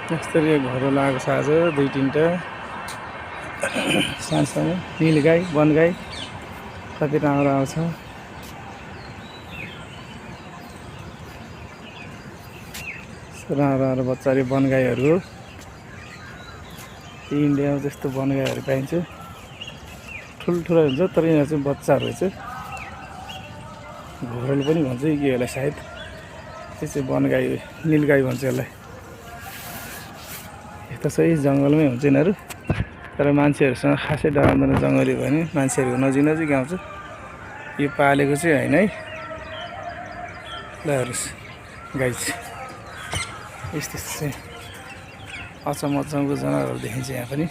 यसरी घरो लागेको छ आज 2-3टा सानो नील गाई वन गाई कति राम्रो आउँछ। राम्रो बच्चाहरू वन गाईहरू हो। इन्डियामा त्यस्तो वन गाईहरू पाइन्छ, ठुल्ठुलो हुन्छ तर यिनीहरू चाहिँ बच्चाहरू चाहिँ घोरल पनि भन्छ कि यसलाई सायद। त्यो चाहिँ वन गाई नील गाई भन्छ यसलाई। यस्तो सही जङ्गलमै हुन्छ यिनीहरू, तर मान्छेहरूसँग खासै डराउँदैन। जङ्गली भयो भने मान्छेहरूको नजिक आउँछ। यो पालेको चाहिँ होइन है। ल हेर्नुहोस् गाई चाहिँ यस्तो चाहिँ अचम्मको जनावरहरू देखिन्छ यहाँ पनि।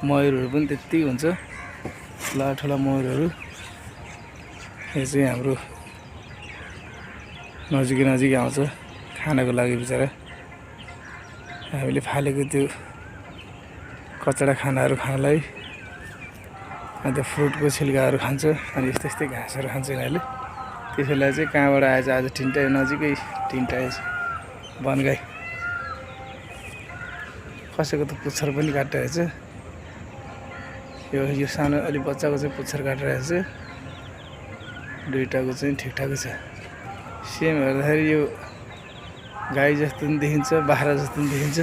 मयुरहरू पनि त्यति हुन्छ, ठुला मयुरहरू। यो चाहिँ हाम्रो नजिक आउँछ खानको लागि बिचरा। हामीले फालेको त्यो कचडा खानाहरू खानलाई, अन्त फ्रुटको छिल्काहरू खान्छ। अनि यस्तै घाँसहरू खान्छ यिनीहरूले। त्यसैलाई चाहिँ कहाँबाट आएछ आज तिनवटा नजिकै तिनवटा आएछ वन गाई। कसैको त पुच्छर पनि काटिरहेछ। यो सानो अलि बच्चाको चाहिँ पुच्छर काटिरहेछ। दुईटाको चाहिँ ठिकठाकै छ। सेम हेर्दाखेरि यो गाई जस्तो पनि देखिन्छ, बाख्रा जस्तो पनि देखिन्छ।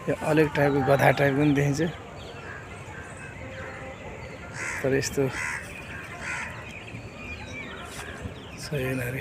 यो अलग टाइपको गधा टाइपको पनि देखिन्छ, तर यस्तो छ यिनीहरू।